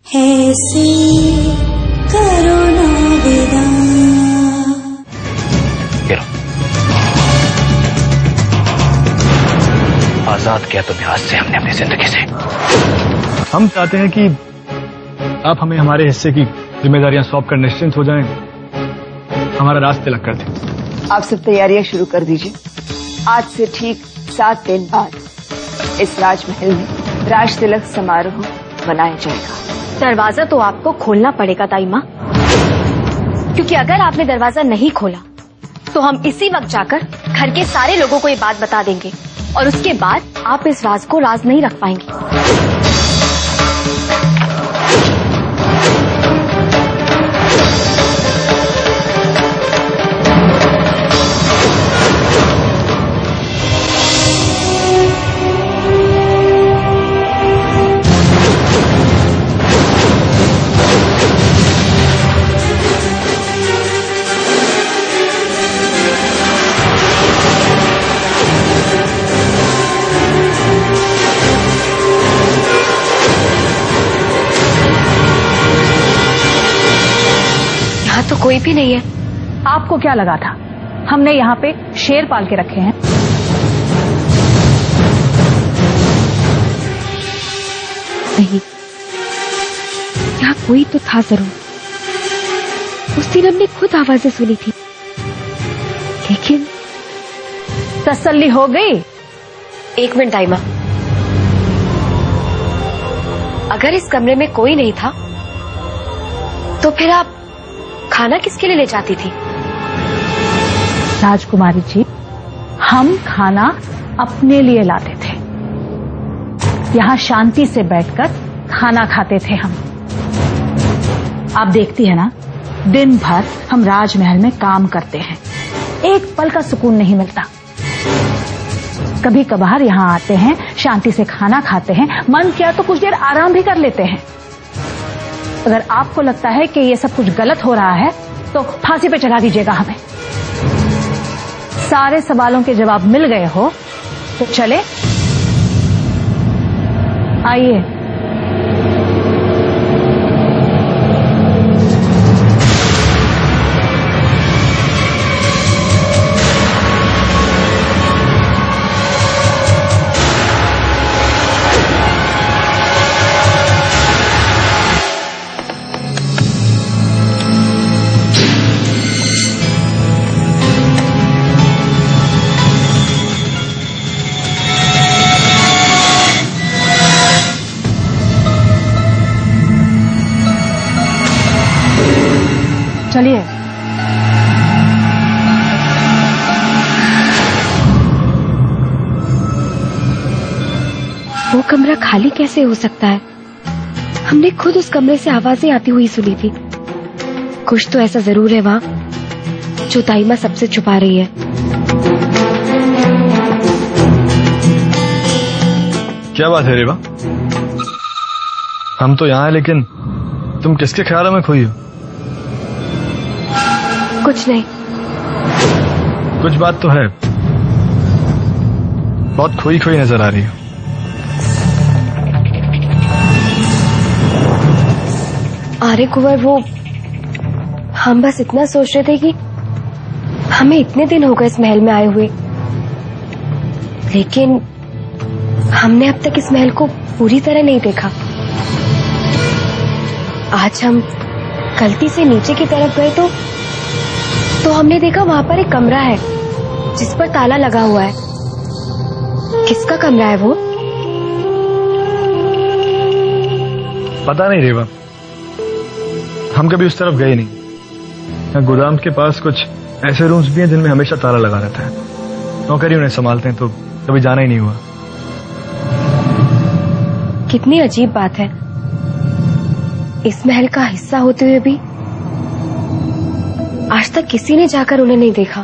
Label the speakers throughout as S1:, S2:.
S1: ऐसे करो ना विदा।
S2: आजाद किया तुम्हें आज से हमने अपनी जिंदगी से।
S3: हम चाहते हैं कि आप हमें हमारे हिस्से की जिम्मेदारियां सौंप कर निश्चिंत हो जाएं, हमारा राज तिलक कर दें।
S4: आप सब तैयारियां शुरू कर दीजिए। आज से ठीक 7 दिन बाद इस राजमहल में राज तिलक समारोह मनाया जाएगा।
S5: दरवाजा तो आपको खोलना पड़ेगा ताई माँ, क्योंकि अगर आपने दरवाजा नहीं खोला तो हम इसी वक्त जाकर घर के सारे लोगों को ये बात बता देंगे और उसके बाद आप इस राज को राज नहीं रख पाएंगे। तो कोई भी नहीं है।
S6: आपको क्या लगा था हमने यहाँ पे शेर पाल के रखे हैं?
S5: नहीं, यहाँ कोई तो था जरूर। उस दिन हमने खुद आवाजें सुनी थी, लेकिन
S6: तसल्ली हो गई?
S5: 1 मिनट ताई माँ, अगर इस कमरे में कोई नहीं था तो फिर आप खाना किसके लिए ले जाती थी?
S6: राजकुमारी जी, हम खाना अपने लिए लाते थे। यहाँ शांति से बैठकर खाना खाते थे हम। आप देखती है ना, दिन भर हम राजमहल में काम करते हैं, एक पल का सुकून नहीं मिलता। कभी कभार यहाँ आते हैं, शांति से खाना खाते हैं, मन किया तो कुछ देर आराम भी कर लेते हैं। अगर आपको लगता है कि ये सब कुछ गलत हो रहा है तो फांसी पे चढ़ा दीजिएगा हमें। सारे सवालों के जवाब मिल गए हो तो चले, आइए। चलिए।
S5: वो कमरा खाली कैसे हो सकता है? हमने खुद उस कमरे से आवाजें आती हुई सुनी थी। कुछ तो ऐसा जरूर है वहाँ जो ताई माँ सबसे छुपा रही है।
S3: क्या बात है रेवा? हम तो यहाँ हैं, लेकिन तुम किसके ख्यालों में खोई हो?
S5: कुछ नहीं।
S3: कुछ बात तो है, बहुत खोई खोई नजर आ रही हो।
S5: अरे कुंवर, वो हम बस इतना सोच रहे थे कि हमें इतने दिन हो गए इस महल में आए हुए, लेकिन हमने अब तक इस महल को पूरी तरह नहीं देखा। आज हम गलती से नीचे की तरफ गए तो हमने देखा वहां पर एक कमरा है जिस पर ताला लगा हुआ है। किसका कमरा है वो?
S3: पता नहीं रेवा, हम कभी उस तरफ गए नहीं। गोदाम के पास कुछ ऐसे रूम्स भी हैं जिनमें हमेशा ताला लगा रहता है। नौकरी उन्हें संभालते हैं, तो कभी जाना ही नहीं हुआ।
S5: कितनी अजीब बात है, इस महल का हिस्सा होते हुए भी आज तक किसी ने जाकर उन्हें नहीं देखा।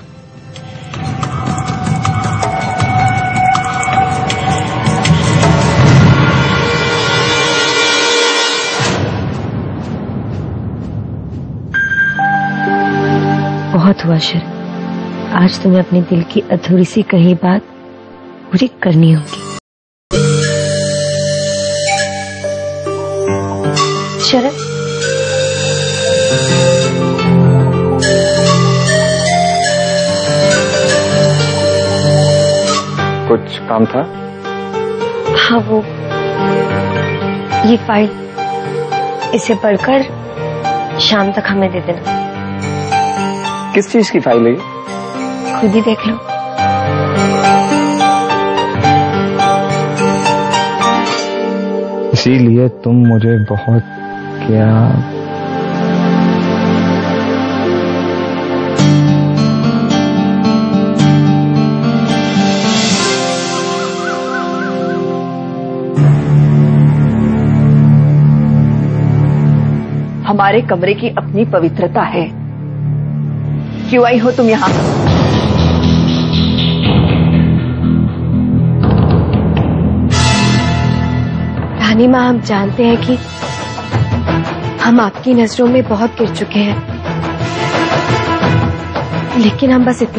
S5: बहुत हुआ शर, आज तुम्हें अपने दिल की अधूरी सी कही बात पूरी करनी होगी। शरद,
S3: कुछ काम था?
S5: हाँ, वो ये फाइल, इसे पढ़कर शाम तक हमें दे देना।
S3: किस चीज की फाइल है ये?
S5: खुद ही देख लो।
S3: इसीलिए तुम मुझे बहुत क्या
S4: हमारे कमरे की अपनी पवित्रता है। क्यों आई हो तुम यहाँ?
S5: रानी माँ, हम जानते हैं कि हम आपकी नजरों में बहुत गिर चुके हैं, लेकिन हम बस इतना